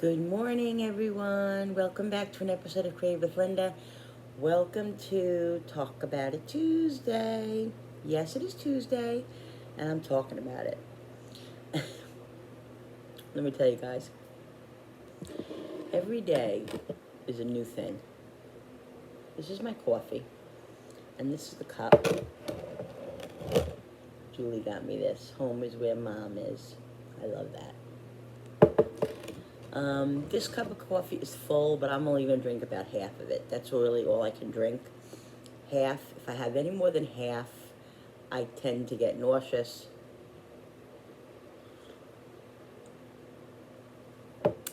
Good morning, everyone. Welcome back to an episode of Crave with Linda. Welcome to Talk About It Tuesday. Yes, it is Tuesday, and I'm talking about it. Let me tell you guys, every day is a new thing. This is my coffee, and this is the cup. Julie got me this. Home is where mom is. I love that. This cup of coffee is full, but I'm only going to drink about half of it. That's really all I can drink. Half. If I have any more than half, I tend to get nauseous.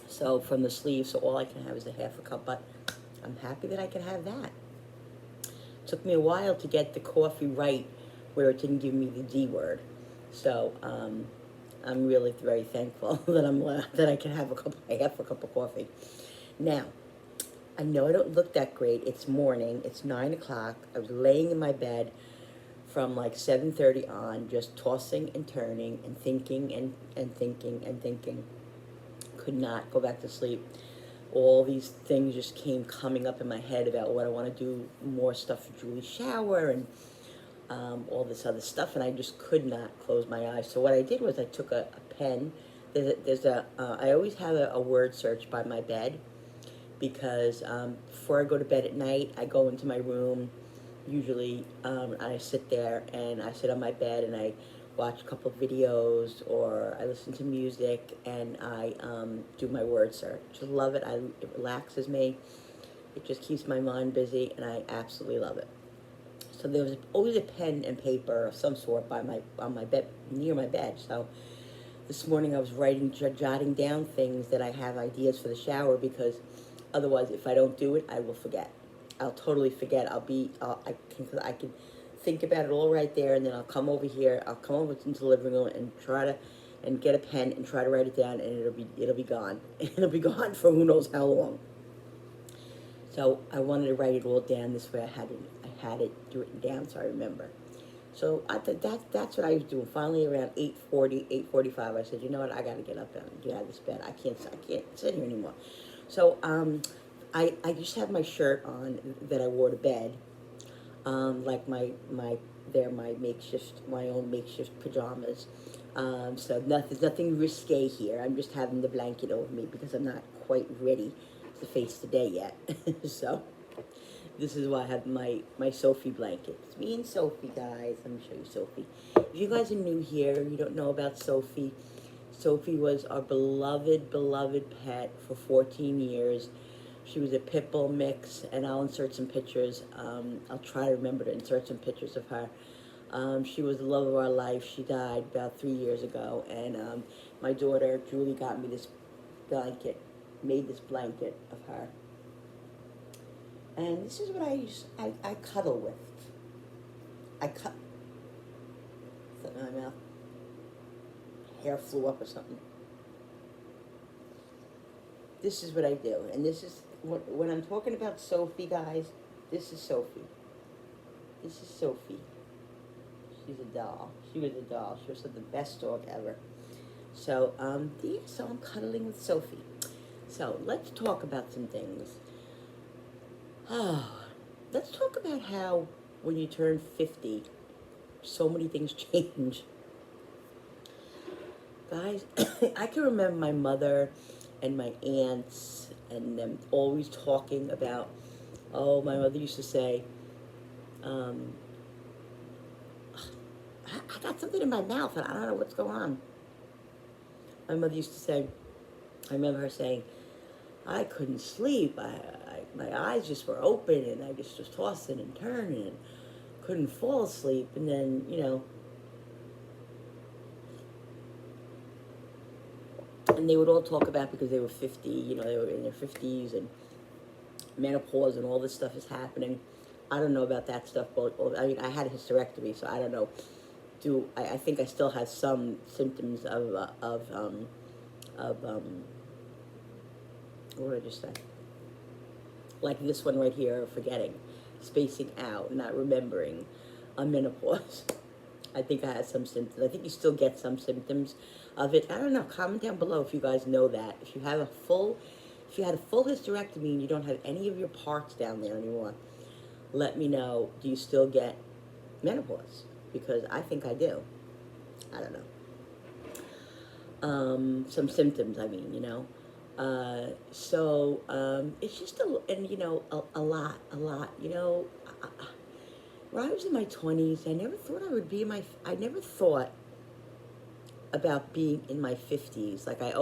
So from the sleeve, so all I can have is a half a cup, but I'm happy that I can have that. It took me a while to get the coffee right where it didn't give me the D word. So I'm really very thankful that I can have half a cup of coffee. Now, I know I don't look that great. It's morning. It's 9 o'clock. I was laying in my bed from like 7:30 on, just tossing and turning and thinking and thinking and thinking. Could not go back to sleep. All these things just came coming up in my head about what I want to do, more stuff for Julie's shower and all this other stuff, and I just could not close my eyes. So what I did was I took a pen. I always have a word search by my bed because before I go to bed at night, I go into my room. Usually, I sit there and I sit on my bed and I watch a couple of videos or I listen to music and I do my word search. Just love it. It relaxes me. It just keeps my mind busy, and I absolutely love it. So there was always a pen and paper of some sort on my bed, near my bed. So this morning I was jotting down things that I have ideas for the shower, because otherwise, if I don't do it, I will forget. I'll totally forget. I can think about it all right there, and then I'll come over here. I'll come over into the living room and get a pen and try to write it down, and it'll be gone. It'll be gone for who knows how long. So I wanted to write it all down this way. I had it written down so I remember. So that's what I was doing. Finally, around 8:40, 8:45, I said, you know what? I got to get up and get out of this bed. I can't sit here anymore. So I just have my shirt on that I wore to bed, like my own makeshift pajamas. So there's nothing risque here. I'm just having the blanket over me because I'm not quite ready to face the day yet. So this is why I have my Sophie blanket. It's me and Sophie, guys. Let me show you Sophie. If you guys are new here, you don't know about Sophie. Sophie was our beloved pet for 14 years. She was a pit bull mix, and I'll insert some pictures. I'll try to remember to insert some pictures of her. She was the love of our life. She died about 3 years ago, and my daughter, Julie, got me this blanket, made this blanket of her. And this is what I cuddle with. I cut something in my mouth. Hair flew up or something. This is what I do. And this is, when I'm talking about Sophie, guys, this is Sophie. This is Sophie. She's a doll. She was a doll. She was the best dog ever. So, so I'm cuddling with Sophie. So, let's talk about some things. Let's talk about how when you turn 50, so many things change. Guys, I can remember my mother and my aunts and them always talking about, my mother used to say, I got something in my mouth and I don't know what's going on. My mother used to say, I remember her saying, I couldn't sleep. My eyes just were open and I just was tossing and turning and couldn't fall asleep. And then, and they would all talk about, because they were 50, they were in their 50s and menopause and all this stuff is happening. I don't know about that stuff, but I had a hysterectomy, so I don't know. I think I still have some symptoms of what did I just say? Like this one right here, forgetting, spacing out, not remembering, menopause. I think I had some symptoms. I think you still get some symptoms of it. I don't know. Comment down below if you guys know that. If you had a full hysterectomy and you don't have any of your parts down there anymore, let me know. Do you still get menopause? Because I think I do. I don't know. Some symptoms, I mean, you know. It's just and you know, a lot, you know. When I was in my 20s, I never thought I would be I never thought about being in my 50s. Like I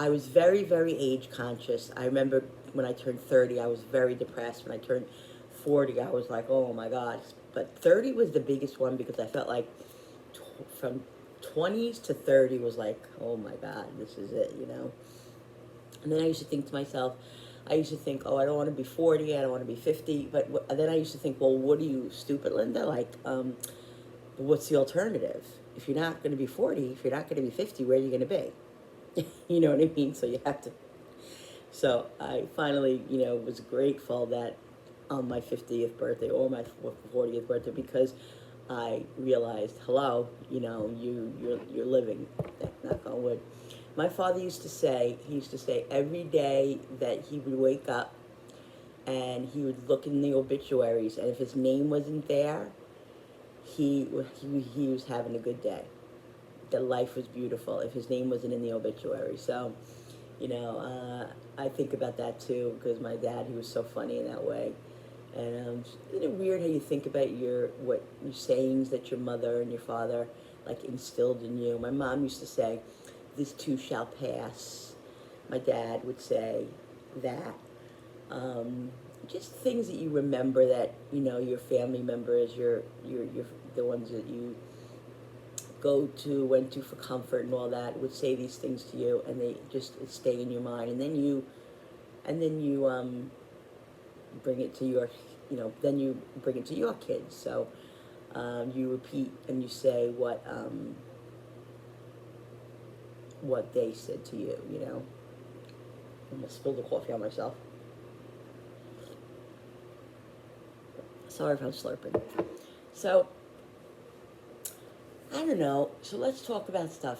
was very, very age conscious. I remember when I turned 30, I was very depressed. When I turned 40, I was like, oh my God. But 30 was the biggest one because I felt like from 20s to 30 was like, oh my God, this is it, you know? And then I used to think to myself, oh, I don't want to be 40, I don't want to be 50. But then I used to think, well, what are you, stupid, Linda? Like, what's the alternative? If you're not going to be 40, if you're not going to be 50, where are you going to be? You know what I mean? So you have to. So I finally, you know, was grateful that on my 50th birthday or my 40th birthday, because I realized, hello, you know, you're living. Knock on wood. My father he used to say every day that he would wake up and he would look in the obituaries, and if his name wasn't there, he was having a good day. That life was beautiful if his name wasn't in the obituary. So, you know, I think about that too, because my dad, he was so funny in that way. And isn't it weird how you think about your sayings that your mother and your father like instilled in you? My mom used to say, "This too shall pass." My dad would say that. Just things that you remember that, you know, your family members, your the ones that you went to for comfort and all that, would say these things to you, and they just stay in your mind, and then you bring it to your, you know, then you bring it to your kids. So you repeat and you say what they said to you, you know. I'm gonna spill the coffee on myself. Sorry if I'm slurping. So I don't know. So let's talk about stuff.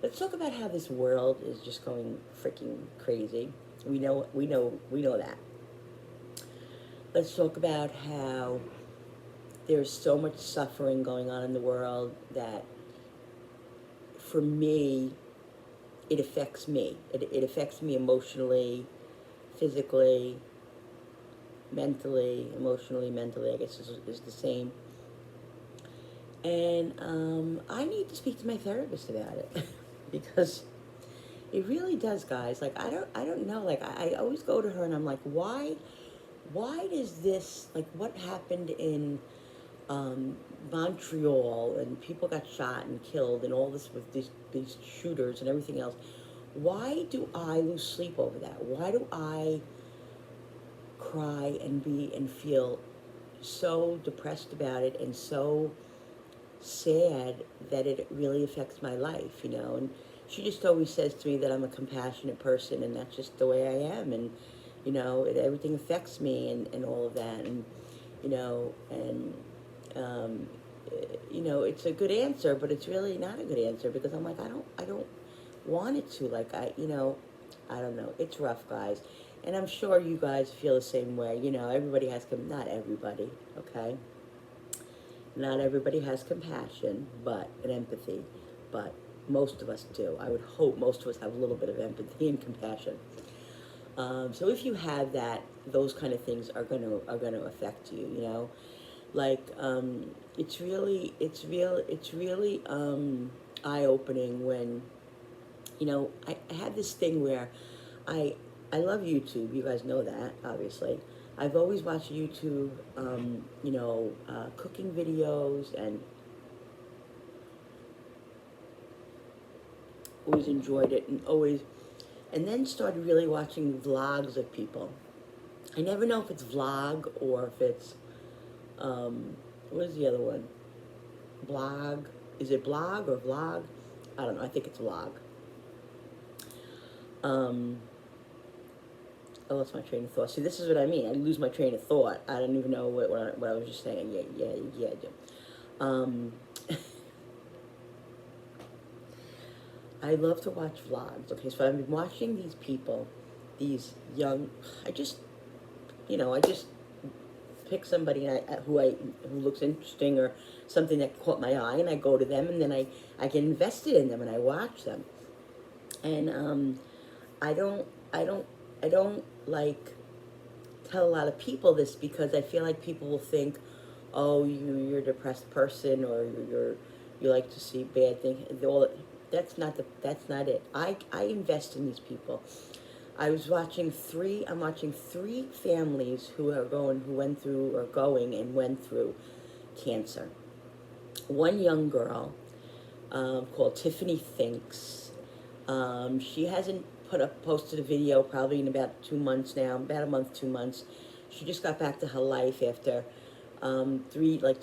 Let's talk about how this world is just going freaking crazy. We know that. Let's talk about how there's so much suffering going on in the world that, for me, it affects me. It affects me emotionally, physically, mentally, emotionally, mentally, I guess is the same. And I need to speak to my therapist about it because it really does, guys. Like, I don't know. Like, I always go to her and I'm like, why does this, like, what happened in Montreal, and people got shot and killed and all this with these shooters and everything else? Why do I lose sleep over that? Why do I cry and feel so depressed about it and so sad that it really affects my life, you know? And she just always says to me that I'm a compassionate person, and that's just the way I am, and you know, everything affects me and all of that, and you know, and you know, it's a good answer, but it's really not a good answer, because I'm like, I don't want it to, like, you know, I don't know. It's rough, guys, and I'm sure you guys feel the same way. You know, everybody has not everybody, okay? Not everybody has compassion, but and empathy, but most of us do. I would hope most of us have a little bit of empathy and compassion. So if you have that, those kind of things are gonna affect you. You know, like it's really eye opening when, you know, I had this thing where I love YouTube. You guys know that, obviously. I've always watched YouTube, you know, cooking videos, and always enjoyed it, and then started really watching vlogs of people. I never know if it's vlog or if it's, what is the other one? Blog? Is it blog or vlog? I don't know. I think it's vlog. I lost my train of thought. See, this is what I mean. I lose my train of thought. I don't even know what I was just saying. Yeah. Um, I love to watch vlogs. Okay, so I've been watching these people, these young. I just, I just pick somebody who looks interesting or something that caught my eye, and I go to them, and then I get invested in them, and I watch them, and I don't I don't I don't like tell a lot of people this because I feel like people will think, oh, you're a depressed person, or you like to see bad things. That's not it. I invest in these people. I'm watching three families who went through or going and went through cancer. One young girl called Tiffany Thinks. She hasn't posted a video probably in about 2 months now, about a month, 2 months. She just got back to her life after 2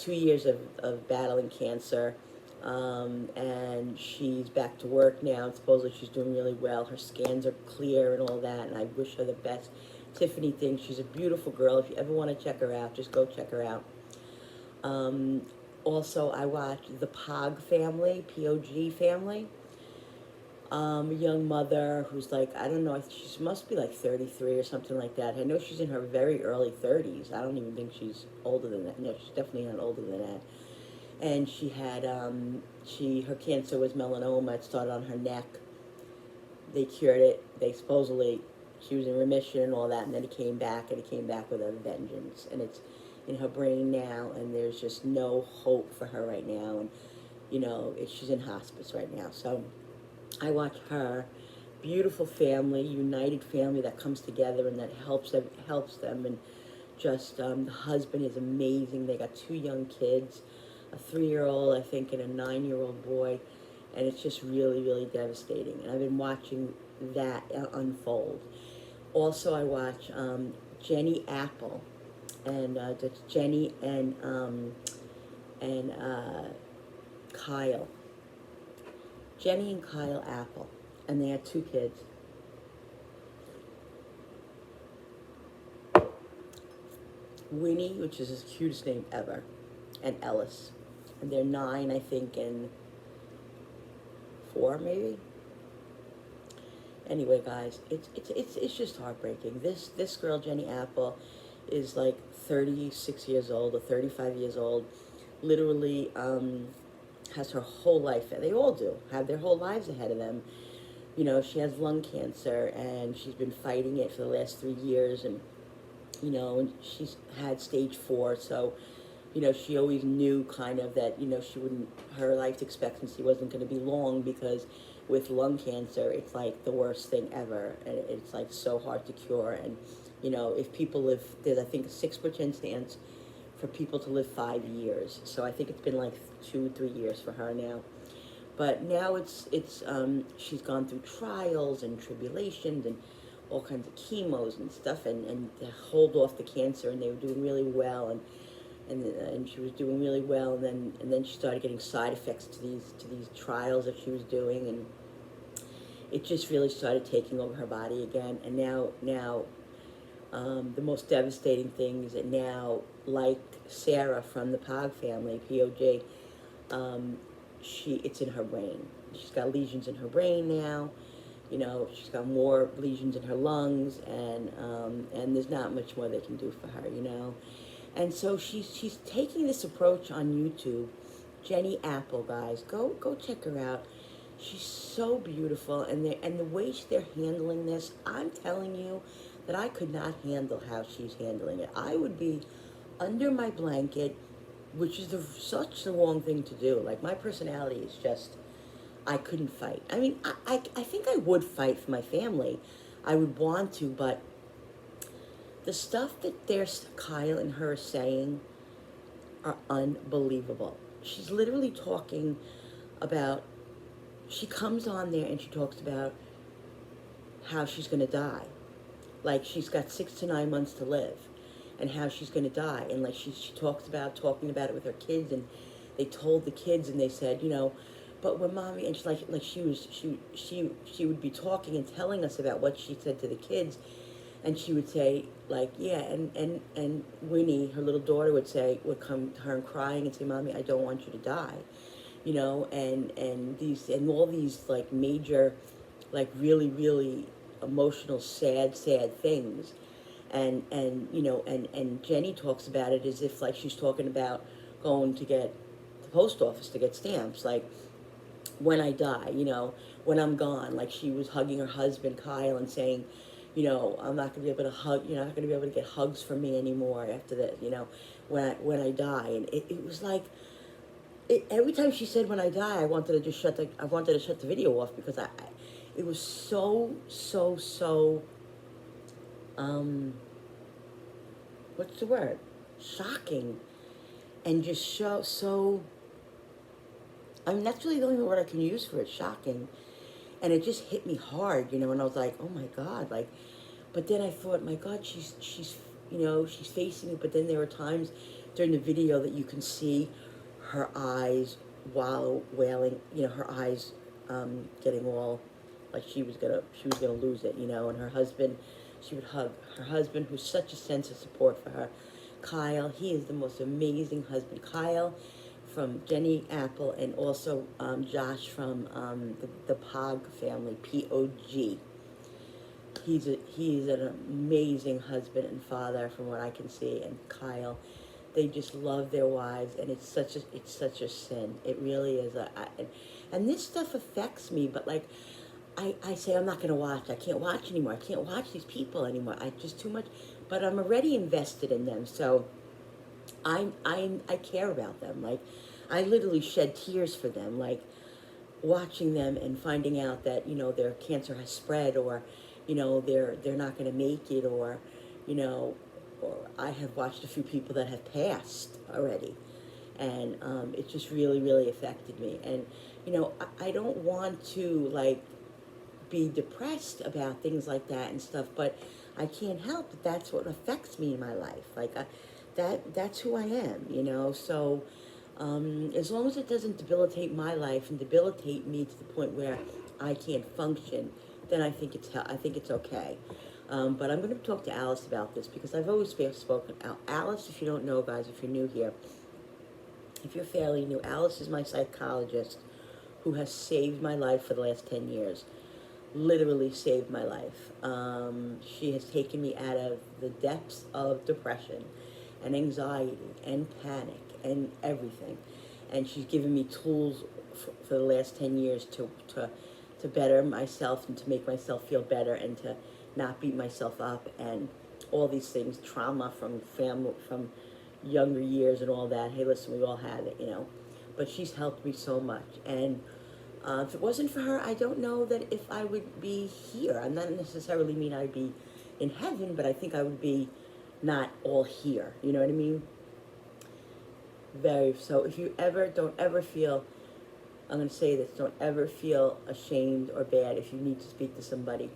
years of battling cancer. And she's back to work now, and supposedly she's doing really well. Her scans are clear and all that, and I wish her the best. Tiffany thinks she's a beautiful girl. If you ever want to check her out, just go check her out. Um, Also, I watched the POG family. A young mother who's like, I don't know, she must be like 33 or something like that. I know she's in her very early 30s. I don't even think she's older than that. No, she's definitely not older than that. And she had, her cancer was melanoma. It started on her neck. They cured it. She was in remission and all that, and then it came back, and it came back with a vengeance. And it's in her brain now, and there's just no hope for her right now. And, she's in hospice right now. So I watch her, beautiful family, united family that comes together and that helps them, and just the husband is amazing. They got two young kids, a 3-year-old, I think, and a 9-year-old boy, and it's just really, really devastating. And I've been watching that unfold. Also, I watch Jenny Apple, and that's Jenny and Kyle. Jenny and Kyle Apple, and they had 2 kids. Winnie, which is his cutest name ever, and Ellis, and they're 9, I think, and 4 maybe. Anyway, guys, it's just heartbreaking. This girl, Jenny Apple, is like 36 years old or 35 years old. Literally, has her whole life. They all do have their whole lives ahead of them. She has lung cancer, and she's been fighting it for the last 3 years, and and she's had stage 4. So, she always knew kind of that her life expectancy wasn't going to be long, because with lung cancer, it's like the worst thing ever, and it's like so hard to cure. And if people live, there's, I think, a 6% chance for people to live 5 years. So I think it's been like 2-3 years for her now. But now she's gone through trials and tribulations and all kinds of chemos and stuff, and to hold off the cancer, and they were doing really well, and she was doing really well, and then she started getting side effects to these trials that she was doing, and it just really started taking over her body again. And now the most devastating thing is that now, like Sarah from the POG family, POJ, it's in her brain. She's got lesions in her brain now. She's got more lesions in her lungs, and there's not much more they can do for her. And so she's taking this approach on YouTube. Jenny Apple, guys, go check her out. She's so beautiful, and the way they're handling this, I'm telling you that I could not handle how she's handling it. I would be under my blanket, which is such the wrong thing to do. Like, my personality is just, I couldn't fight. I mean, I think I would fight for my family. I would want to, but the stuff that Kyle and her are saying are unbelievable. She's literally talking about, she comes on there and she talks about how she's going to die. Like, she's got 6 to 9 months to live, and how she's going to die. And like, she talks about talking about it with her kids, and they told the kids, and they said, but when mommy, and she's she would be talking and telling us about what she said to the kids. And she would say, like, yeah, and Winnie, her little daughter, would come to her and crying and say, Mommy, I don't want you to die. You know, and all these like major, like really, really emotional, sad things. And you know, and Jenny talks about it as if like she's talking about going to get the post office to get stamps, like when I die, you know, when I'm gone. Like she was hugging her husband Kyle and saying, you know, I'm not gonna be able to hug. You're not gonna be able to get hugs from me anymore after that. You know, when I die. And it was like every time she said when I die, I wanted to shut the video off because it was so what's the word, shocking, and just so. I mean, that's really the only word I can use for it, shocking. And it just hit me hard, you know, and I was like, oh my God, like, but then I thought, my God, she's, you know, she's facing it, but then there were times during the video that you can see her eyes while wailing, you know, her eyes getting all, like she was gonna lose it, you know, and her husband, she would hug her husband, who's such a sense of support for her. Kyle, he is the most amazing husband. Kyle from Jenny Apple, and also Josh from the Pog family, Pog. He's an amazing husband and father from what I can see. And Kyle, they just love their wives, and it's such a sin. It really is. And this stuff affects me, but like I say, I'm not going to watch. I can't watch anymore. I can't watch these people anymore. I just too much. But I'm already invested in them, so I care about them. Like, I literally shed tears for them, like watching them and finding out that, you know, their cancer has spread, or, you know, they're not going to make it, or, you know, or I have watched a few people that have passed already, and it just really, really affected me. And, you know, I don't want to like be depressed about things like that and stuff, but I can't help it. That's what affects me in my life. Like that's who I am, you know. So as long as it doesn't debilitate my life and debilitate me to the point where I can't function, then I think it's okay. But I'm going to talk to Alice about this because I've always spoken. Alice, if you don't know, guys, if you're new here, if you're fairly new, Alice is my psychologist who has saved my life for the last 10 years. Literally saved my life. She has taken me out of the depths of depression and anxiety and panic and everything. And she's given me tools for the last 10 years to better myself and to make myself feel better and to not beat myself up and all these things, trauma from family, from younger years and all that. Hey, listen, we all had it, you know. But she's helped me so much. And if it wasn't for her, I don't know that if I would be here. I'm not necessarily mean I'd be in heaven, but I think I would be not all here. You know what I mean? So if you don't ever feel, I'm going to say this, don't ever feel ashamed or bad if you need to speak to somebody.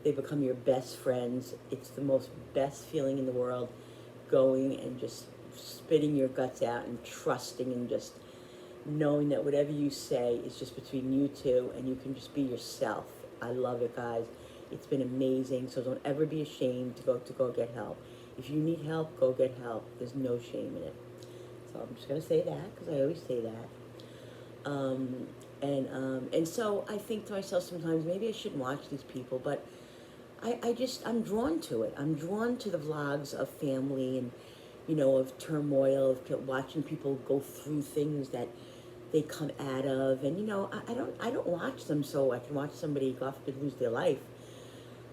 They become your best friends. It's the most best feeling in the world, going and just spitting your guts out and trusting and just knowing that whatever you say is just between you two and you can just be yourself. I love it, guys. It's been amazing. So don't ever be ashamed to go get help. If you need help, go get help. There's no shame in it. So I'm just gonna say that because I always say that. And so I think to myself sometimes, maybe I shouldn't watch these people, but I'm drawn to it. I'm drawn to the vlogs of family and, you know, of turmoil, of watching people go through things that they come out of. And, you know, I don't watch them so I can watch somebody, God forbid, lose their life.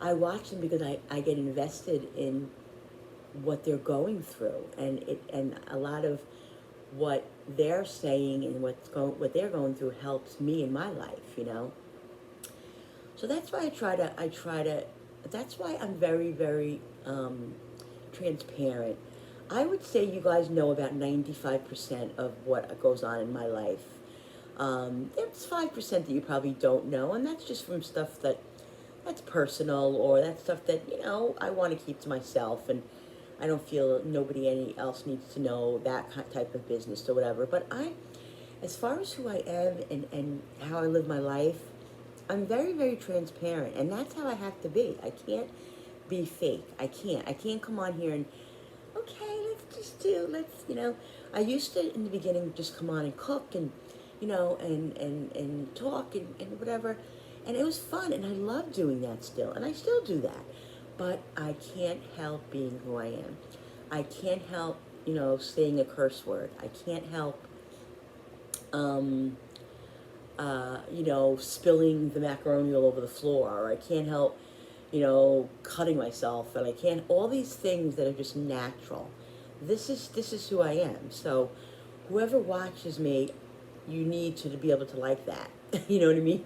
I watch them because I get invested in what they're going through, and a lot of what they're saying and what they're going through helps me in my life, you know. So that's why that's why I'm very, very transparent. I would say you guys know about 95% of what goes on in my life. There's 5% that you probably don't know, and that's just from stuff that's personal, or that's stuff that, you know, I want to keep to myself, and I don't feel nobody else needs to know that type of business or whatever. But as far as who I am and how I live my life, I'm very, very transparent, and that's how I have to be. I can't be fake. I can't come on here and, okay, let's I used to, in the beginning, just come on and cook and, and talk and whatever. And it was fun, and I love doing that still, and I still do that. But I can't help being who I am. I can't help, saying a curse word. I can't help, spilling the macaroni all over the floor, or I can't help, cutting myself, and I can't, all these things that are just natural. This is who I am. So whoever watches me, you need to be able to like that. You know what I mean?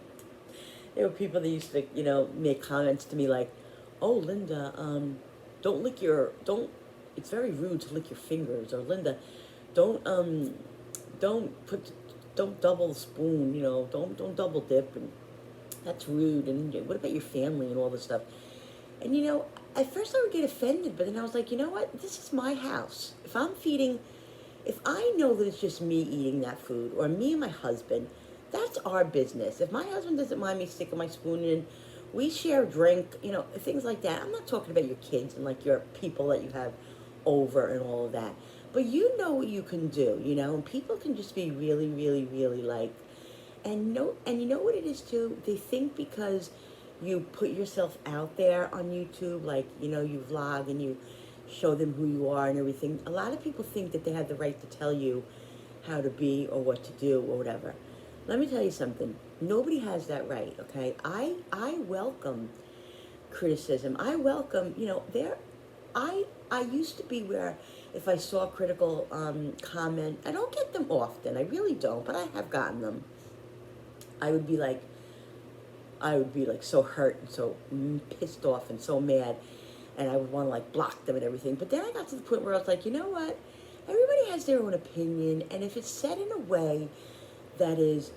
There were people that used to, make comments to me like, "Oh, Linda, don't, it's very rude to lick your fingers," or "Linda, don't, don't put, don't double the spoon, don't double dip, and that's rude, and what about your family and all this stuff?" And at first I would get offended, but then I was like, you know what? This is my house. If I know that it's just me eating that food, or me and my husband, that's our business. If my husband doesn't mind me sticking my spoon in, we share a drink, things like that. I'm not talking about your kids and like your people that you have over and all of that. But you know what you can do, and people can just be really, really, really like, and you know what it is too? They think because you put yourself out there on YouTube, like, you vlog and you show them who you are and everything. A lot of people think that they have the right to tell you how to be or what to do or whatever. Let me tell you something. Nobody has that right, okay? I welcome criticism. I welcome, I used to be where if I saw a critical comment, I don't get them often. I really don't, but I have gotten them. I would be like so hurt and so pissed off and so mad, and I would want to like block them and everything. But then I got to the point where I was like, you know what? Everybody has their own opinion, and if it's said in a way that is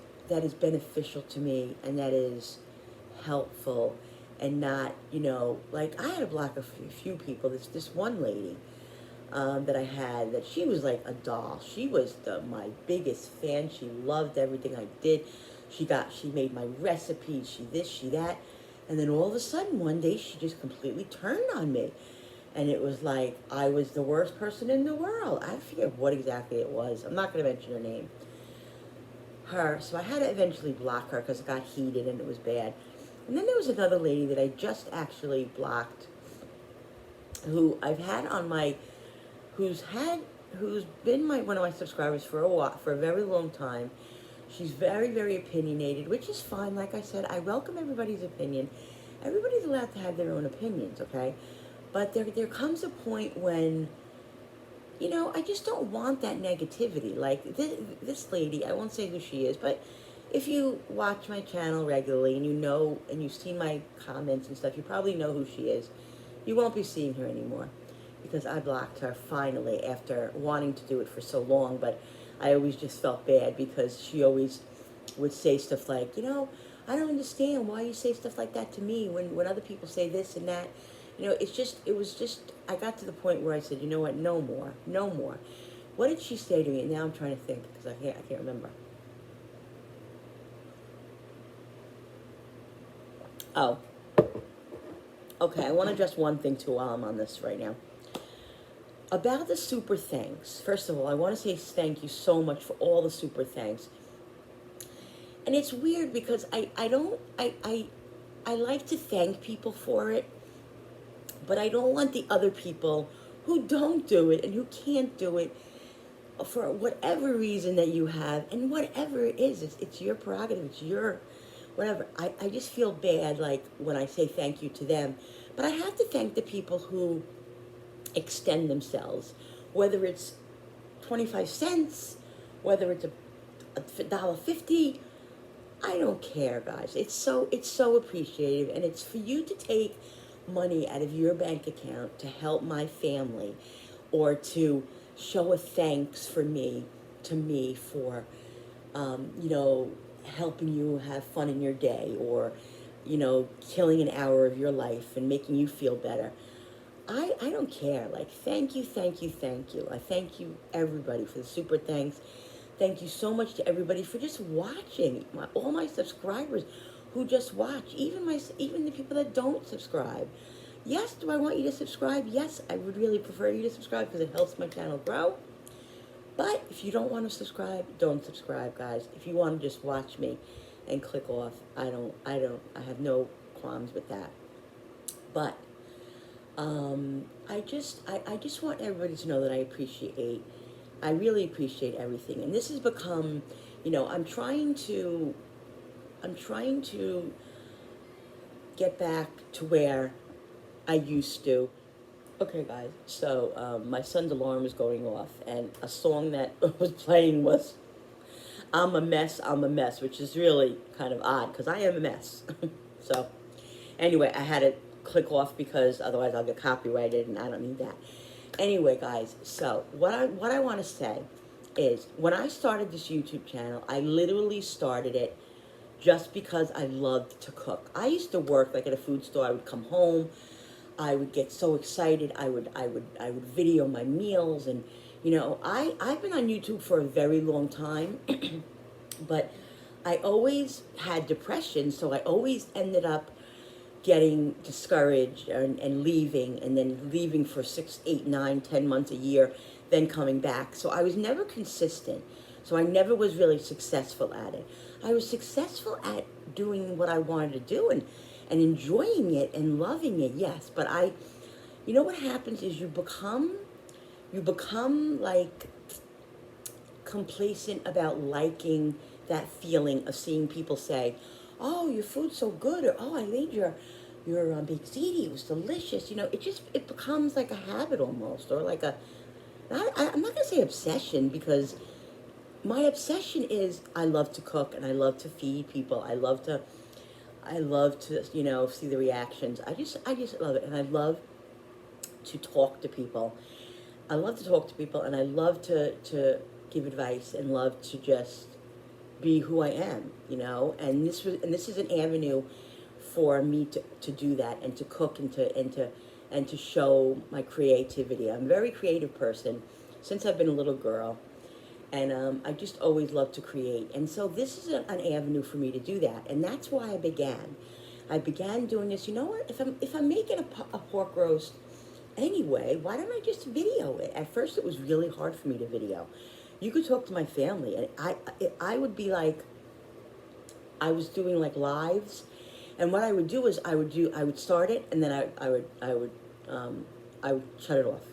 beneficial to me and that is helpful, and not, like I had to block a few people. This one lady that I had, that she was like a doll. She was my biggest fan. She loved everything I did. She made my recipes, she this, she that. And then all of a sudden, one day, she just completely turned on me. And it was like, I was the worst person in the world. I forget what exactly it was. I'm not going to mention her name. So I had to eventually block her because it got heated and it was bad. And then there was another lady that I just actually blocked, who I've had on my, who's been one of my subscribers for a very long time. She's very, very opinionated, which is fine. Like I said, I welcome everybody's opinion. Everybody's allowed to have their own opinions, okay? But there comes a point when, I just don't want that negativity. Like this lady, I won't say who she is, but if you watch my channel regularly and and you've seen my comments and stuff, you probably know who she is. You won't be seeing her anymore because I blocked her finally after wanting to do it for so long, but I always just felt bad because she always would say stuff like, I don't understand why you say stuff like that to me when other people say this and that. I got to the point where I said, you know what, no more. What did she say to me? And now I'm trying to think because I can't remember. Oh, okay, I want to address one thing too while I'm on this right now. About the super thanks. First of all, I want to say thank you so much for all the super thanks. And it's weird because I like to thank people for it, but I don't want the other people who don't do it and who can't do it for whatever reason that you have, and whatever it is, it's your prerogative, it's your whatever. I just feel bad like when I say thank you to them, but I have to thank the people who extend themselves, whether it's 25 cents, whether it's $1.50, I don't care, guys. It's so appreciative, and it's for you to take money out of your bank account to help my family, or to show a thanks to me for helping you have fun in your day, or killing an hour of your life and making you feel better. I don't care. Like, thank you. I thank you, everybody, for the super thanks. Thank you so much to everybody for just watching. All my subscribers who just watch, even the people that don't subscribe. Yes, do I want you to subscribe? Yes, I would really prefer you to subscribe because it helps my channel grow. But if you don't want to subscribe, don't subscribe, guys. If you want to just watch me and click off, I have no qualms with that. But I just want everybody to know that I really appreciate everything. And this has become, I'm trying to get back to where I used to. Okay, guys, so my son's alarm is going off, and a song that was playing was I'm a mess, which is really kind of odd because I am a mess. So, anyway, I had to click off because otherwise I'll get copyrighted, and I don't need that. Anyway, guys, so what I want to say is when I started this YouTube channel, I literally started it just because I loved to cook. I used to work like at a food store. I would come home, I would get so excited. I would video my meals, and I've been on YouTube for a very long time, but I always had depression, so I always ended up getting discouraged and leaving, and then leaving for 6, 8, 9, 10 months, a year, then coming back. So I was never consistent. So I never was really successful at it. I was successful at doing what I wanted to do and enjoying it and loving it, yes. But what happens is you become like complacent about liking that feeling of seeing people say, "Oh, your food's so good," or "Oh, I made your baked ziti, it was delicious." It becomes like a habit almost, or like I'm not gonna say obsession, because my obsession is I love to cook and I love to feed people. I love to see the reactions. I just love it, and I love to talk to people. I love to talk to people, and I love to give advice, and love to just be who I am, And this is an avenue for me to do that, and to cook, and to show my creativity. I'm a very creative person since I've been a little girl, and I just always love to create. And so this is an avenue for me to do that, and that's why I began. I began doing this. You know what? If I'm making a pork roast anyway, why don't I just video it? At first, it was really hard for me to video. You could talk to my family, and I would be like, I was doing like lives, and what I would do is I would start it, and then I would shut it off.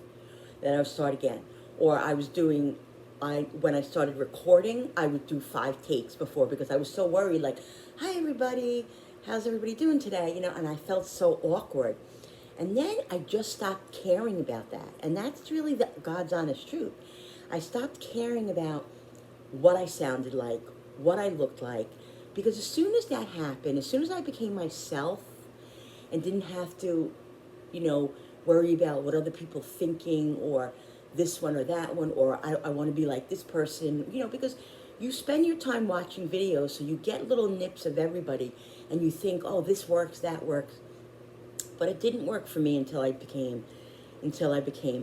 Then I would start again, or when I started recording, I would do 5 takes before, because I was so worried. Like, "Hi everybody, how's everybody doing today?" And I felt so awkward. And then I just stopped caring about that, and that's really God's honest truth. I stopped caring about what I sounded like, what I looked like, because as soon as that happened, as soon as I became myself and didn't have to, worry about what other people thinking, or this one or that one, or I want to be like this person, because you spend your time watching videos, so you get little nips of everybody, and you think, "Oh, this works, that works." But it didn't work for me until I became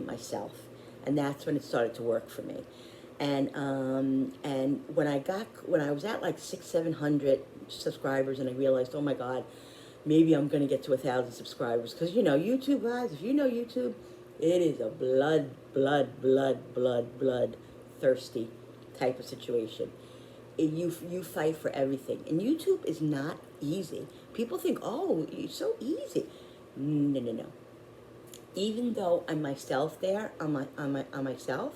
myself, and that's when it started to work for me. And when I was at like 600-700 subscribers, and I realized, oh my God, maybe I'm gonna get to 1,000 subscribers, because YouTube, guys, if you know YouTube, it is a blood thirsty type of situation. You fight for everything, and YouTube is not easy. People think, "Oh, it's so easy." No. Even though I'm myself there, on myself,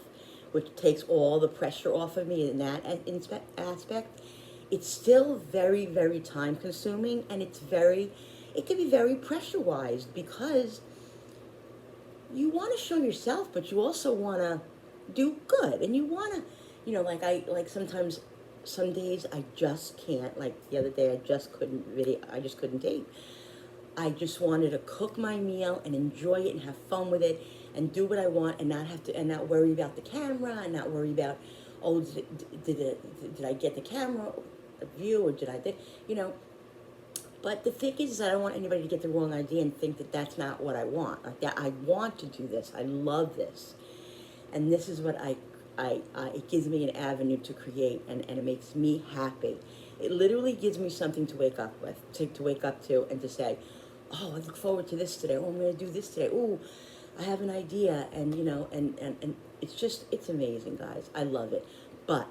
which takes all the pressure off of me in that aspect, it's still very, very time consuming, and it can be very pressure-wise, because you want to show yourself, but you also want to do good, and you want to, sometimes, some days I just can't. Like the other day, I just couldn't tape. I just wanted to cook my meal and enjoy it and have fun with it and do what I want, and not worry about the camera, and not worry about, "Oh, did I get the camera view, or did I did?" But the thing is I don't want anybody to get the wrong idea and think that that's not what I want. Like, that I want to do this. I love this, and this is what it gives me an avenue to create, and it makes me happy. It literally gives me something to wake up with, to wake up to, and to say, oh, I look forward to this today. Oh, I'm going to do this today. Oh, I have an idea. And, and it's amazing, guys. I love it. But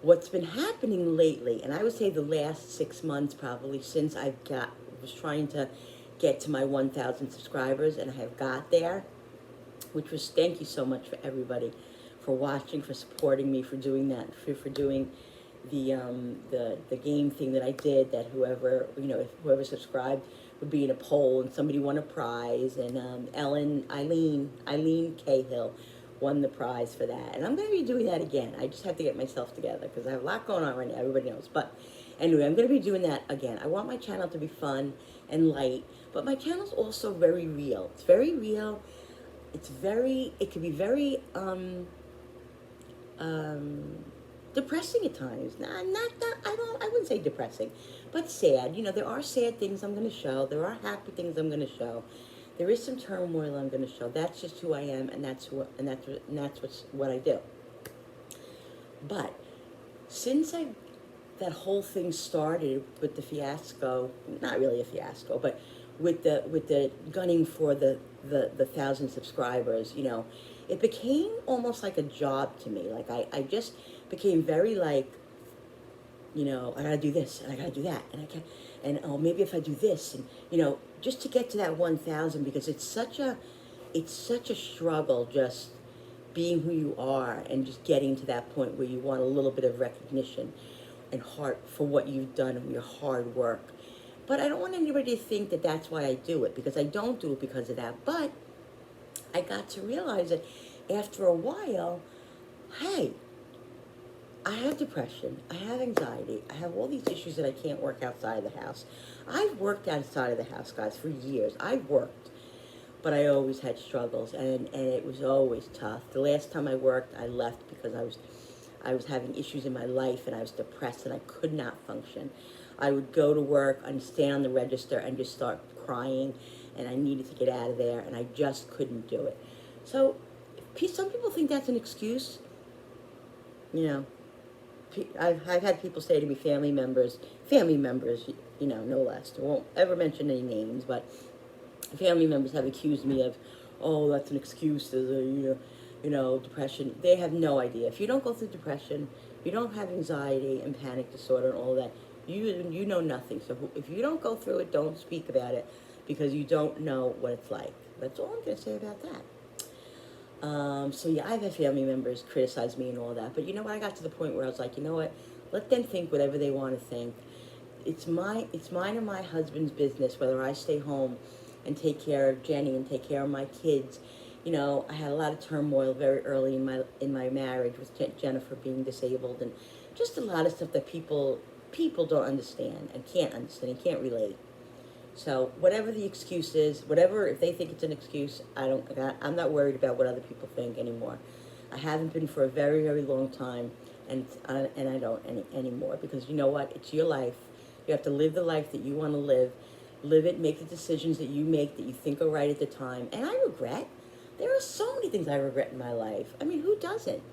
what's been happening lately, and I would say the last 6 months probably, since was trying to get to my 1,000 subscribers, and I have got there, which was, thank you so much for everybody for watching, for supporting me, for doing that, for doing the game thing that I did, that whoever subscribed would be in a poll, and somebody won a prize, and Eileen Cahill won the prize for that. And I'm going to be doing that again. I just have to get myself together because I have a lot going on right now, everybody knows. But anyway, I'm going to be doing that again. I want my channel to be fun and light, but my channel's also very real. It's very real. It can be very depressing at times. I wouldn't say depressing, but sad. There are sad things I'm going to show. There are happy things I'm going to show. There is some turmoil I'm going to show. That's just who I am, and that's what I do. But since that whole thing started with the fiasco, not really a fiasco, but with the gunning for the 1,000 subscribers, it became almost like a job to me. Like I just became very like, I gotta do this and I gotta do that and I can't, and oh, maybe if I do this, and just to get to that 1,000, because it's such a struggle just being who you are and just getting to that point where you want a little bit of recognition and heart for what you've done and your hard work. But I don't want anybody to think that that's why I do it, because I don't do it because of that. But I got to realize that after a while, hey, I have depression, I have anxiety, I have all these issues that I can't work outside of the house. I've worked outside of the house, guys, for years. I've worked, but I always had struggles, and it was always tough. The last time I worked, I left because I was having issues in my life, and I was depressed, and I could not function. I would go to work and stand on the register and just start crying, and I needed to get out of there, and I just couldn't do it. So some people think that's an excuse. I've had people say to me, family members, no less. I won't ever mention any names, but family members have accused me of, oh, that's an excuse, depression. They have no idea. If you don't go through depression, if you don't have anxiety and panic disorder and all that, you know nothing. So if you don't go through it, don't speak about it, because you don't know what it's like. That's all I'm going to say about that. So yeah, I've had family members criticize me and all that, but you know what? I got to the point where I was like, you know what? Let them think whatever they want to think. It's mine and my husband's business whether I stay home and take care of Jenny and take care of my kids. I had a lot of turmoil very early in my marriage with Jennifer being disabled, and just a lot of stuff that people don't understand and can't relate. So whatever the excuse is, if they think it's an excuse, I'm not worried about what other people think anymore. I haven't been for a very, very long time, and I don't anymore, because you know what? It's your life. You have to live the life that you want to live. Live it, make the decisions that you make that you think are right at the time. And I regret. There are so many things I regret in my life. I mean, who doesn't?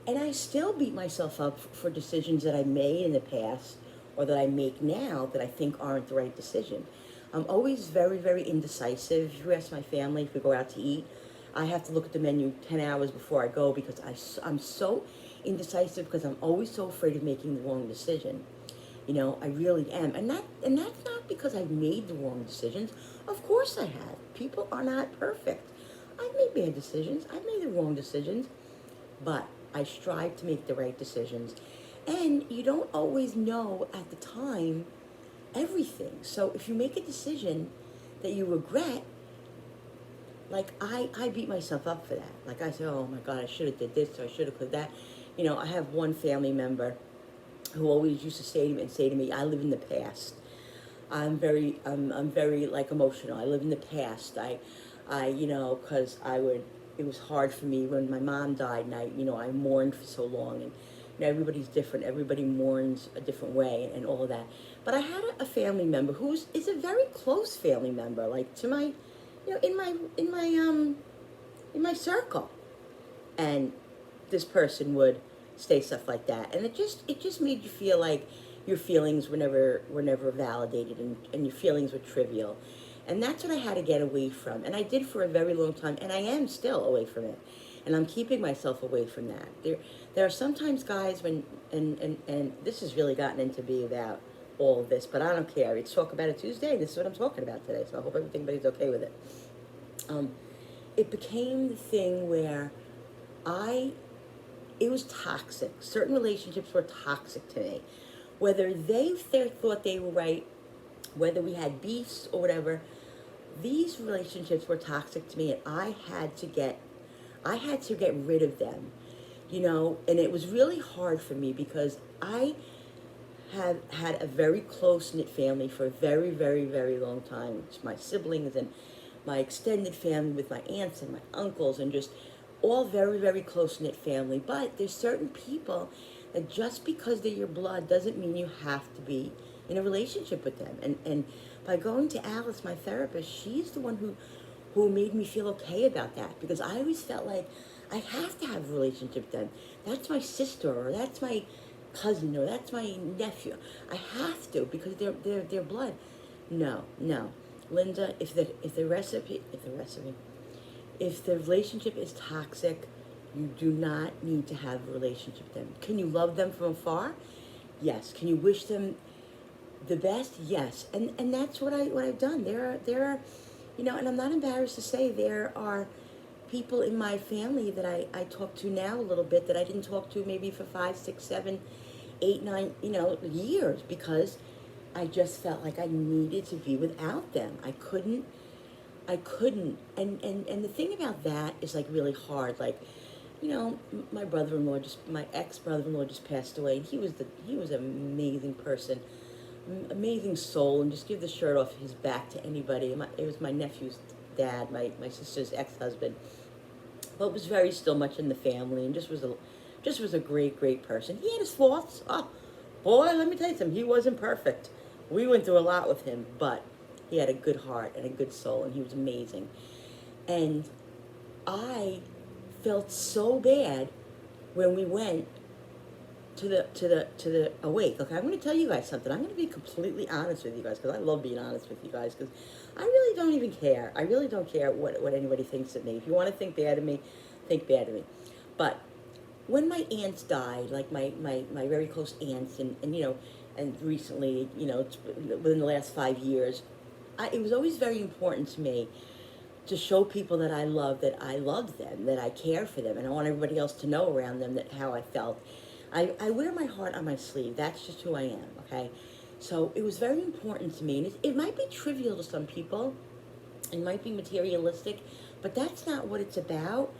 And I still beat myself up for decisions that I made in the past, or that I make now, that I think aren't the right decision. I'm always very, very indecisive. If you ask my family, if we go out to eat, I have to look at the menu 10 hours before I go, because I'm so indecisive, because I'm always so afraid of making the wrong decision. I really am. And that's not because I've made the wrong decisions. Of course I have. People are not perfect. I've made bad decisions. I've made the wrong decisions. But I strive to make the right decisions. And you don't always know at the time everything. So if you make a decision that you regret, like I beat myself up for that. Like I say, oh my God, I should have did this, or I should have did that. I have one family member who always used to say to me, I live in the past. I'm very like emotional. I live in the past. Because it was hard for me when my mom died, and I mourned for so long, and everybody's different. Everybody mourns a different way and all of that. But I had a family member who is a very close family member, like to my, in my circle, and this person would say stuff like that, and it just made you feel like your feelings were never validated, and your feelings were trivial. And that's what I had to get away from. And I did for a very long time, and I am still away from it. And I'm keeping myself away from that. There are sometimes guys when, and this has really gotten into be about all of this, but I don't care. It's Talk About It Tuesday. This is what I'm talking about today, so I hope everybody's okay with it. It became the thing where it was toxic. Certain relationships were toxic to me. Whether they thought they were right, whether we had beefs or whatever, these relationships were toxic to me, and I had to get rid of them, and it was really hard for me because I have had a very close-knit family for a very, very, very long time. It's my siblings and my extended family with my aunts and my uncles, and just all very, very close-knit family. But there's certain people that just because they're your blood doesn't mean you have to be in a relationship with them. And by going to Alice, my therapist, she's the one who made me feel okay about that, because I always felt like I have to have a relationship with them. That's my sister, or that's my cousin, or that's my nephew. I have to, because they're blood. No, Linda, if the relationship is toxic, you do not need to have a relationship with them. Can you love them from afar? Yes. Can you wish them the best? Yes. And that's what I've done. There are, and I'm not embarrassed to say there are people in my family that I talk to now a little bit that I didn't talk to maybe for 5, 6, 7, 8, 9, years, because I just felt like I needed to be without them. I couldn't. And the thing about that is like really hard. Like, my ex-brother-in-law just passed away, and he was an amazing person, amazing soul, and just give the shirt off his back to anybody. It was my nephew's dad, my sister's ex-husband, but was very still much in the family, and just was a great person. He had his faults. Oh, boy, let me tell you something. He wasn't perfect. We went through a lot with him, but he had a good heart and a good soul, and he was amazing. And I felt so bad when we went to the awake. Okay, I'm going to tell you guys something. I'm going to be completely honest with you guys, because I love being honest with you guys, because I really don't even care. I really don't care what anybody thinks of me. If you want to think bad of me, think bad of me. But when my aunts died, like my very close aunts, and recently, within the last 5 years, it was always very important to me to show people that I love them, that I care for them, and I want everybody else to know around them how I felt. I wear my heart on my sleeve. That's just who I am, okay? So it was very important to me, and it might be trivial to some people, it might be materialistic, but that's not what it's about.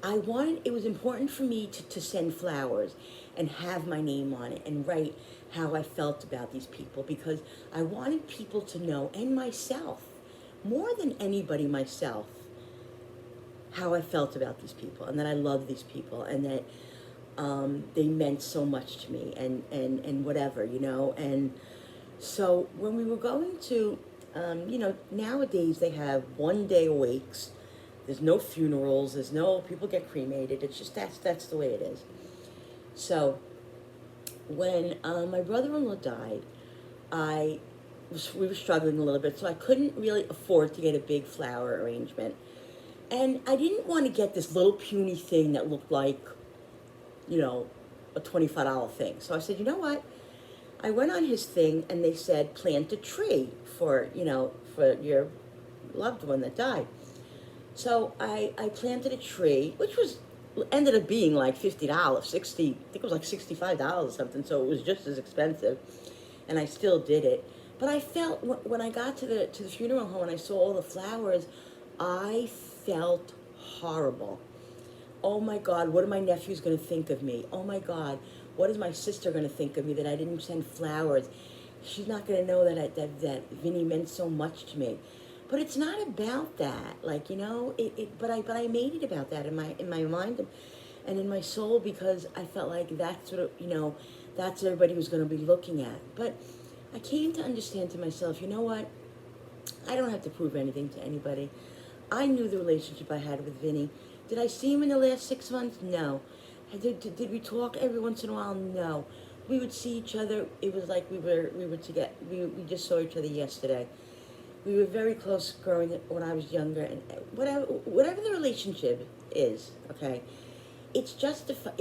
It was important for me to send flowers and have my name on it and write how I felt about these people, because I wanted people to know, and myself, more than anybody, myself, how I felt about these people, and that I loved these people, and that they meant so much to me, and whatever, and so when we were going to, nowadays they have 1-day wakes. There's no funerals. There's no people get cremated. It's just that's the way it is. So when my brother-in-law died, we were struggling a little bit, so I couldn't really afford to get a big flower arrangement, and I didn't want to get this little puny thing that looked like, a $25 thing. So I said, you know what? I went on his thing, and they said plant a tree for your loved one that died. So I planted a tree, which ended up being like $50, I think it was like $65 or something, so it was just as expensive, and I still did it. But I felt, when I got to the funeral home and I saw all the flowers, I felt horrible. Oh my God, what are my nephews going to think of me? Oh my God, what is my sister going to think of me that I didn't send flowers? She's not going to know that Vinnie meant so much to me. But it's not about that, but I made it about that in my mind and in my soul, because I felt like that's what that's what everybody was going to be looking at. But I came to understand to myself, you know what? I don't have to prove anything to anybody. I knew the relationship I had with Vinnie. Did I see him in the last 6 months? No. Did we talk every once in a while? No. we would see each other. It was like we were together. We just saw each other yesterday. We were very close growing up when I was younger, and whatever the relationship is, okay, it's justified.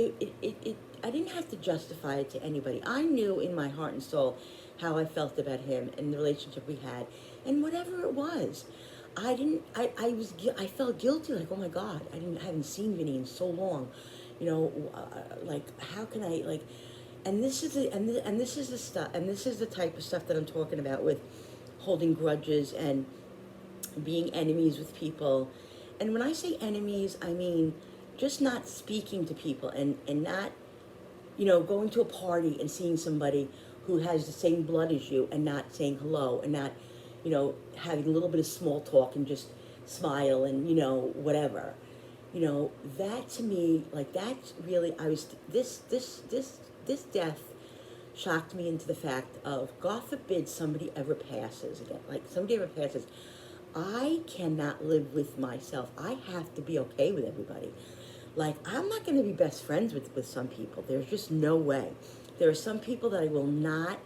I didn't have to justify it to anybody. I knew in my heart and soul how I felt about him and the relationship we had, and whatever it was. I didn't. I felt guilty. Like, oh my God, I haven't seen Vinnie in so long. You know, like, how can I, like? And this is this is the stuff, and this is the type of stuff that I'm talking about with holding grudges and being enemies with people. And when I say enemies, I mean just not speaking to people, and not, you know, going to a party and seeing somebody who has the same blood as you and not saying hello, and not, you know, having a little bit of small talk and just smile and, you know, whatever. You know, that to me, like, that's really, this death shocked me into the fact of, God forbid somebody ever passes again. Like, somebody ever passes, I cannot live with myself. I have to be okay with everybody. Like, I'm not going to be best friends with some people. There's just no way. There are some people that I will not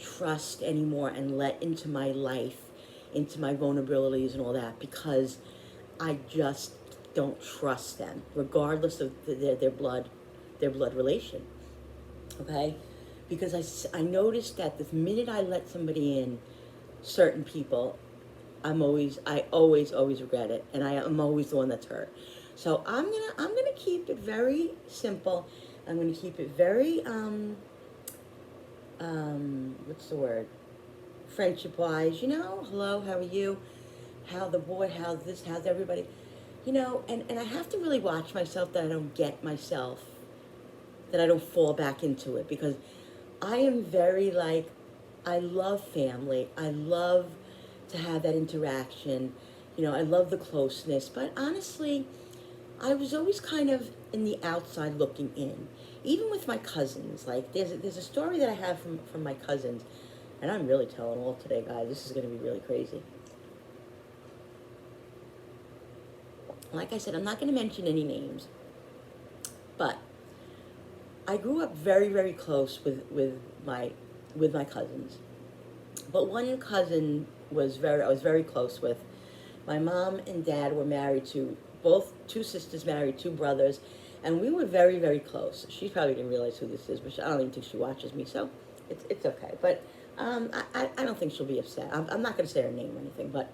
trust anymore and let into my life, into my vulnerabilities and all that, because I just don't trust them, regardless of their blood relation. Okay? Because I noticed that the minute I let somebody in, certain people, I always regret it, and I am always the one that's hurt. So I'm gonna keep it very simple. I'm gonna keep it very what's the word? Friendship wise, you know, hello, how are you? How's everybody? You know, and I have to really watch myself that I don't get myself, that I don't fall back into it, because I am very, like, I love family. I love to have that interaction. You know, I love the closeness. But honestly, I was always kind of in the outside looking in. Even with my cousins. Like, there's a story that I have from my cousins. And I'm really telling all today, guys. This is going to be really crazy. Like I said, I'm not going to mention any names. But I grew up very, very close with my cousins. But one cousin I was very close with. My mom and dad were married to, two sisters married, two brothers, and we were very, very close. She probably didn't realize who this is, but I don't even think she watches me, so it's okay. But I don't think she'll be upset. I'm not going to say her name or anything, but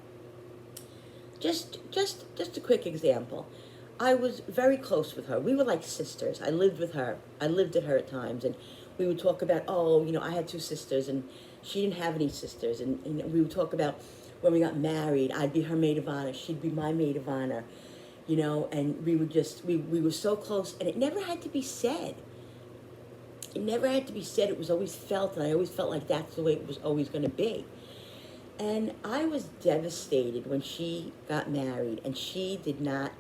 just a quick example. I was very close with her. We were like sisters. I lived with her. I lived at her at times, and we would talk about, oh, you know, I had two sisters, and she didn't have any sisters, and we would talk about when we got married, I'd be her maid of honor, she'd be my maid of honor, you know, and we would just, we were so close, and it never had to be said. It never had to be said. It was always felt, and I always felt like that's the way it was always going to be. And I was devastated when she got married, and she did not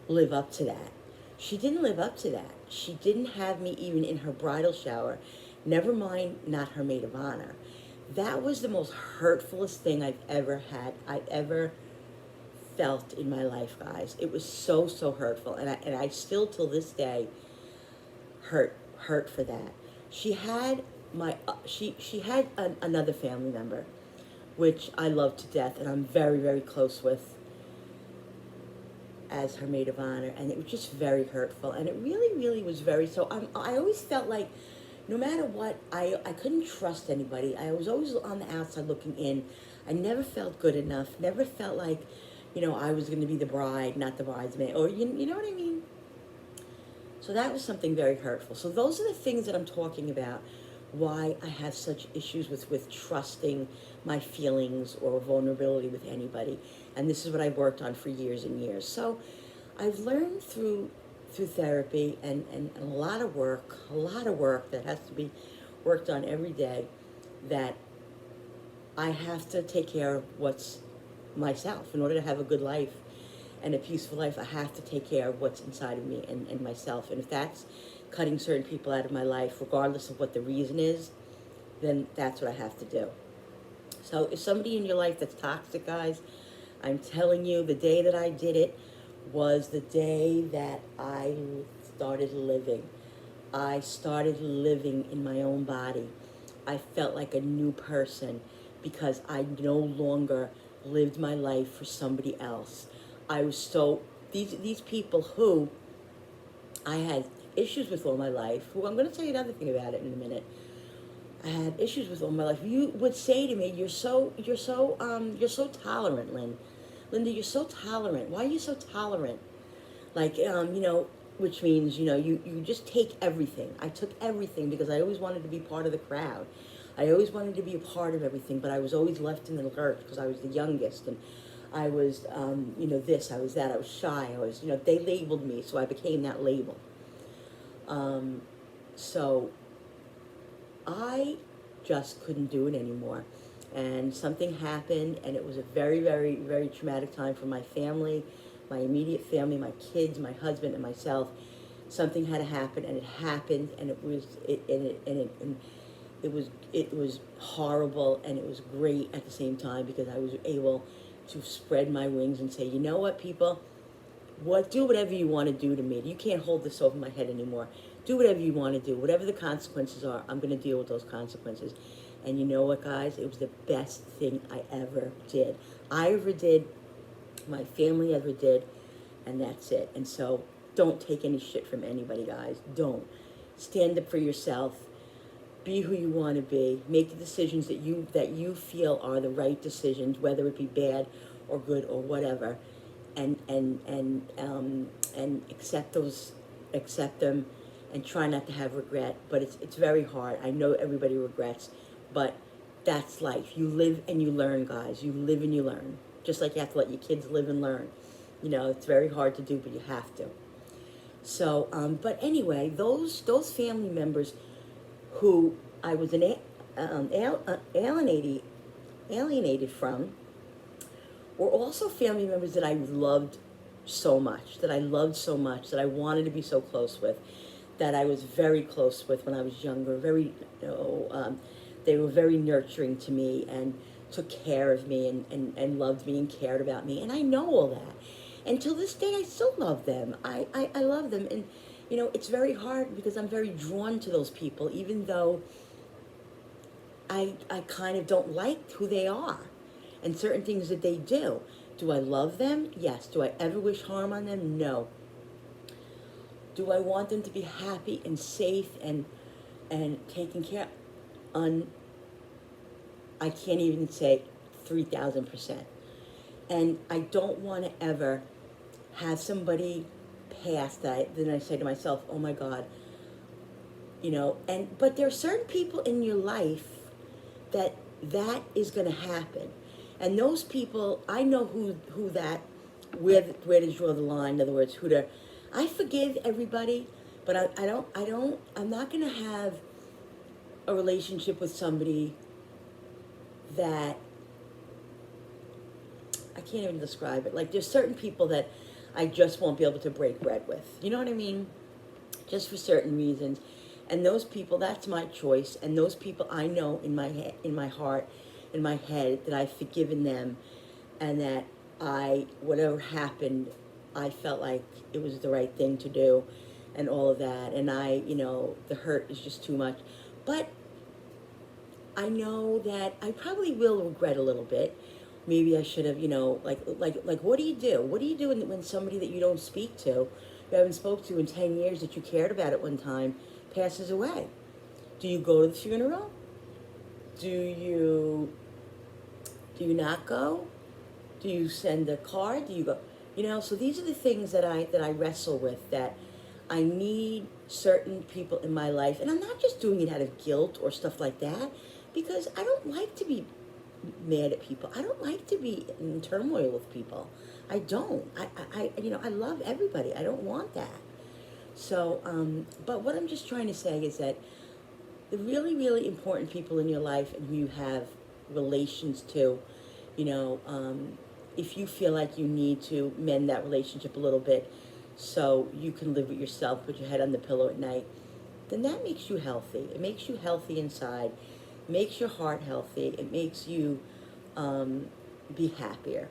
live up to that. She didn't live up to that. She didn't have me even in her bridal shower, never mind not her maid of honor. That was the most hurtfulest thing I've ever felt in my life, guys. It was so hurtful, and I still till this day hurt for that. She had another family member, which I love to death, and I'm very, very close with, as her maid of honor, and it was just very hurtful, and it really, really was very, so I always felt like, no matter what, I couldn't trust anybody. I was always on the outside looking in. I never felt good enough, never felt like, you know, I was going to be the bride, not the bridesmaid, or you know what I mean? So that was something very hurtful. So those are the things that I'm talking about, why I have such issues with trusting my feelings or vulnerability with anybody. And this is what I've worked on for years and years. So I've learned through therapy and a lot of work that has to be worked on every day, that I have to take care of what's myself. In order to have a good life and a peaceful life, I have to take care of what's inside of me and myself. And if that's cutting certain people out of my life, regardless of what the reason is, then that's what I have to do. So if somebody in your life that's toxic, guys, I'm telling you, the day that I did it was the day that I started living. I started living in my own body. I felt like a new person because I no longer lived my life for somebody else. I was so, these people who I had issues with all my life, who I'm going to tell you another thing about it in a minute. I had issues with all my life. You would say to me, you're so tolerant, Lynn. Linda, you're so tolerant. Why are you so tolerant? Like, which means, you just take everything. I took everything because I always wanted to be part of the crowd. I always wanted to be a part of everything, but I was always left in the lurch because I was the youngest, and I was, this, I was that, I was shy, I was, they labeled me, so I became that label. So I just couldn't do it anymore. And something happened, and it was a very, very, very traumatic time for my family, my immediate family, my kids, my husband, and myself. Something had to happen, and it happened, and it was horrible, and it was great at the same time because I was able to spread my wings and say, you know what, people, do whatever you want to do to me. You can't hold this over my head anymore. Do whatever you want to do. Whatever the consequences are, I'm going to deal with those consequences. And you know what, guys? It was the best thing I ever did. I ever did, my family ever did, and that's it. And so don't take any shit from anybody, guys. Don't. Stand up for yourself. Be who you want to be. Make the decisions that you feel are the right decisions, whether it be bad or good or whatever. And accept them, and try not to have regret. But it's very hard. I know everybody regrets, but that's life. You live and you learn, guys. You live and you learn. Just like you have to let your kids live and learn. It's very hard to do, but you have to. So, but anyway, those family members who I was alienated from were also family members that I loved so much, that I wanted to be so close with, that I was very close with when I was younger. They were very nurturing to me and took care of me and loved me and cared about me. And I know all that. And till this day, I still love them. I love them. And, it's very hard because I'm very drawn to those people, even though I kind of don't like who they are and certain things that they do. Do I love them? Yes. Do I ever wish harm on them? No. Do I want them to be happy and safe and taken care of? I can't even say 3,000%. And I don't want to ever have somebody pass that then I say to myself, oh my God, but there are certain people in your life that is going to happen. And those people, I know where to draw the line. In other words, I forgive everybody, but I'm not going to have a relationship with somebody that, I can't even describe it. Like, there's certain people that I just won't be able to break bread with. You know what I mean? Just for certain reasons. And those people, that's my choice. And those people, I know in my heart, in my head, that I've forgiven them, and that whatever happened, I felt like it was the right thing to do, and all of that. And the hurt is just too much. But I know that I probably will regret a little bit. Maybe I should have, like, what do you do? What do you do when somebody that you don't speak to, you haven't spoke to in 10 years, that you cared about at one time, passes away? Do you go to the funeral? Do you not go? Do you send a card? Do you go? So these are the things that I wrestle with, that I need certain people in my life. And I'm not just doing it out of guilt or stuff like that, because I don't like to be mad at people. I don't like to be in turmoil with people. I don't. I love everybody. I don't want that. So, but what I'm just trying to say is that the really, really important people in your life and who you have relations to, if you feel like you need to mend that relationship a little bit so you can live with yourself, put your head on the pillow at night, then that makes you healthy. It makes you healthy inside. It makes your heart healthy. It makes you be happier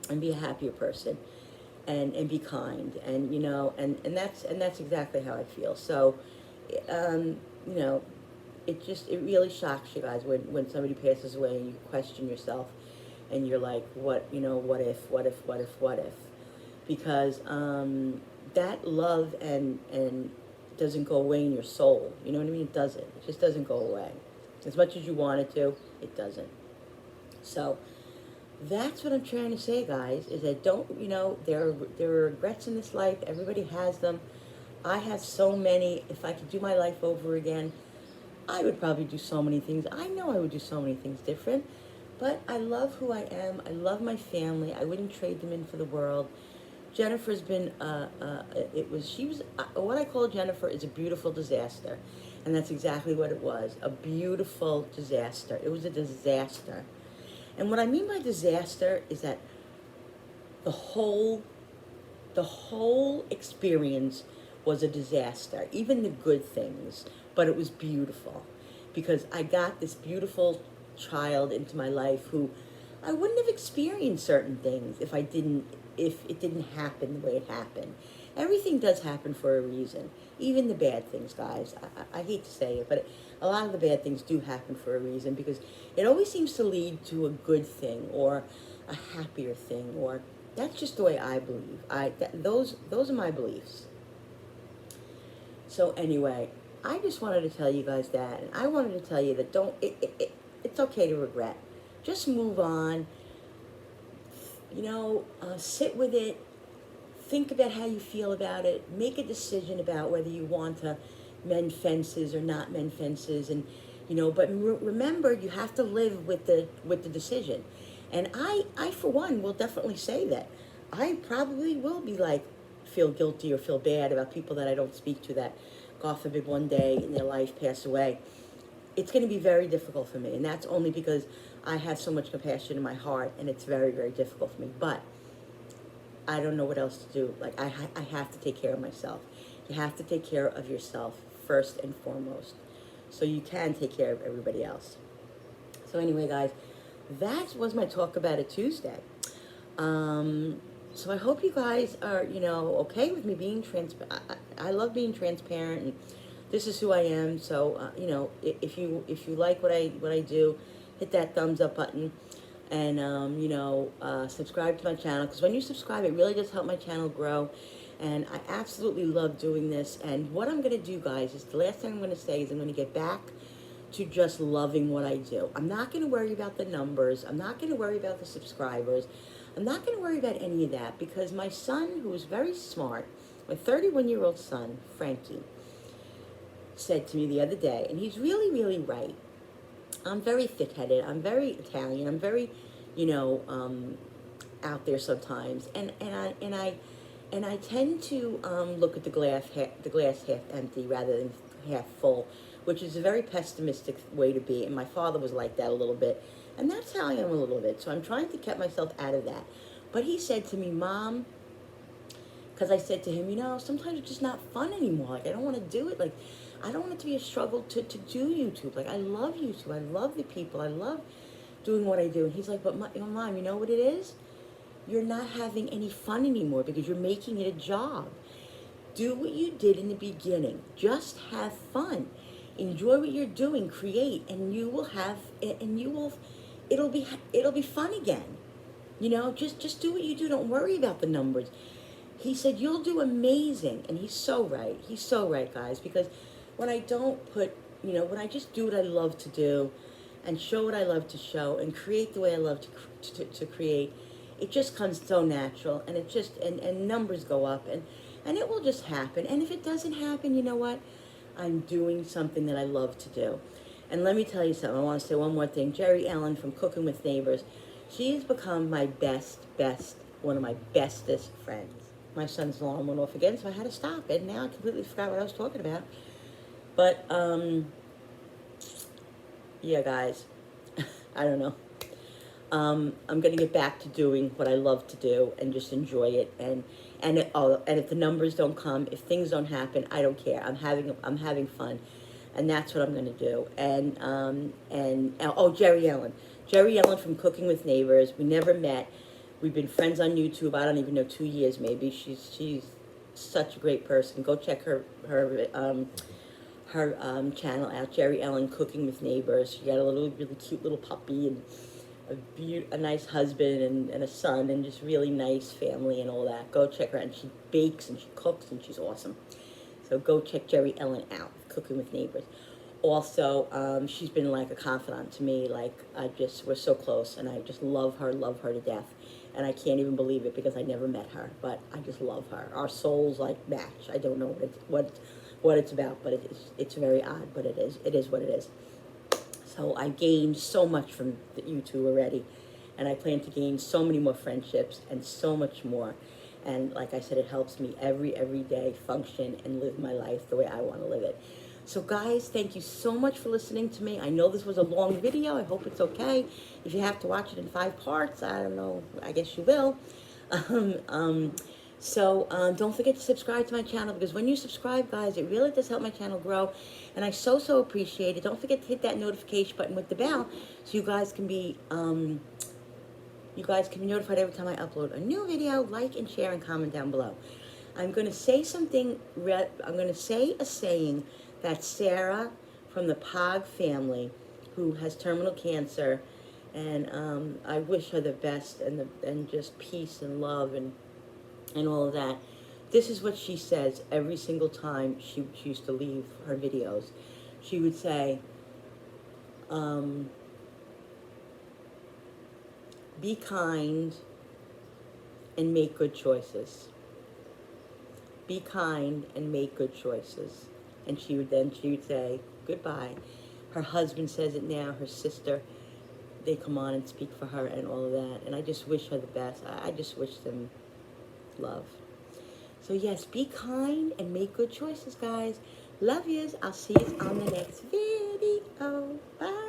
and be a happier person, and be kind, and and that's exactly how I feel. So you know, it really shocks you guys when somebody passes away and you question yourself and you're like, what if? Because that love and doesn't go away in your soul. You know what I mean? It doesn't. It just doesn't go away. As much as you want it to, it doesn't. So that's what I'm trying to say, guys, is that there are regrets in this life. Everybody has them. I have so many. If I could do my life over again, I would probably do so many things. I know I would do so many things different, but I love who I am. I love my family. I wouldn't trade them in for the world. Jennifer's been, what I call Jennifer is a beautiful disaster. And that's exactly what it was, a beautiful disaster. It was a disaster. And what I mean by disaster is that the whole experience was a disaster, even the good things, but it was beautiful because I got this beautiful child into my life who I wouldn't have experienced certain things if it didn't happen the way it happened. Everything does happen for a reason, even the bad things, guys. I hate to say it, but a lot of the bad things do happen for a reason because it always seems to lead to a good thing or a happier thing, or that's just the way I believe. Those are my beliefs. So anyway, I just wanted to tell you guys that, and I wanted to tell you that it's okay to regret. Just move on. Sit with it. Think about how you feel about it. Make a decision about whether you want to mend fences or not mend fences, and but remember, you have to live with the decision. And I for one will definitely say that I probably will be like feel guilty or feel bad about people that I don't speak to that, God forbid, one day in their life pass away. It's going to be very difficult for me, and that's only because I have so much compassion in my heart, and it's very, very difficult for me. But I don't know what else to do. Like, I have to take care of myself. You have to take care of yourself first and foremost, so you can take care of everybody else. So anyway, guys, that was my talk about a Tuesday. So I hope you guys are, okay with me being transparent. I love being transparent, and this is who I am. So, if you like what I do, hit that thumbs up button, and subscribe to my channel, because when you subscribe, it really does help my channel grow. And I absolutely love doing this. And what I'm going to do, guys, is the last thing I'm going to say is I'm going to get back to just loving what I do. I'm not going to worry about the numbers. I'm not going to worry about the subscribers. I'm not going to worry about any of that, because my son, who is very smart, my 31-year-old son, Frankie, said to me the other day, and he's really, really right. I'm very thick-headed. I'm very Italian. I'm very, out there sometimes, and I tend to look at the glass half empty rather than half full, which is a very pessimistic way to be. And my father was like that a little bit, and that's how I am a little bit. So I'm trying to keep myself out of that. But he said to me, Mom, because I said to him, sometimes it's just not fun anymore. Like, I don't want to do it. Like, I don't want it to be a struggle to do YouTube. Like, I love YouTube. I love the people. I love doing what I do. And he's like, but Mom, you know what it is? You're not having any fun anymore because you're making it a job. Do what you did in the beginning. Just have fun. Enjoy what you're doing. Create, and you will have it, and it'll be fun again. Just do what you do. Don't worry about the numbers. He said, you'll do amazing. And he's so right. He's so right, guys, because when I don't when I just do what I love to do and show what I love to show and create the way I love to create, it just comes so natural, and it just, and numbers go up, and it will just happen. And if it doesn't happen, you know what? I'm doing something that I love to do. And let me tell you something. I want to say one more thing. Jerry Ellen from Cooking with Neighbors, she's become my one of my bestest friends. My son's alarm went off again, so I had to stop it. Now I completely forgot what I was talking about. But, yeah, guys, I don't know. I'm going to get back to doing what I love to do and just enjoy it. And if the numbers don't come, if things don't happen, I don't care. I'm having fun, and that's what I'm going to do. And Jerry Ellen from Cooking with Neighbors. We never met. We've been friends on YouTube. I don't even know, 2 years maybe. She's such a great person. Go check her her channel out, Jerry Ellen Cooking with Neighbors. She got a little, really cute little puppy and a nice husband and a son and just really nice family and all that. Go check her out. And she bakes and she cooks and she's awesome. So go check Jerry Ellen out, Cooking with Neighbors. Also, she's been like a confidant to me. Like, we're so close, and I just love her to death. And I can't even believe it because I never met her, but I just love her. Our souls like match. I don't know what it's about, but it's very odd, but it is what it is. So I gained so much from you two already, and I plan to gain so many more friendships and so much more. And like I said, it helps me every day function and live my life the way I want to live it. So guys, thank you so much for listening to me. I know this was a long video. I hope it's okay. If you have to watch it in 5 parts, I don't know. I guess you will. Don't forget to subscribe to my channel, because when you subscribe, guys, it really does help my channel grow, and I so appreciate it. Don't forget to hit that notification button with the bell so you guys can be notified every time I upload a new video. Like and share and comment down below. I'm going to say something. I'm going to say a saying that Sarah from the Pog family, who has terminal cancer, and I wish her the best and just peace and love and all of that. This is what she says every single time she used to leave her videos. She would say, be kind and make good choices. Be kind and make good choices. And she would say goodbye. Her husband says it now, her sister, they come on and speak for her and all of that. And I just wish her the best. I just wish them love. So yes, be kind and make good choices, guys. Love yous. I'll see you on the next video. Bye.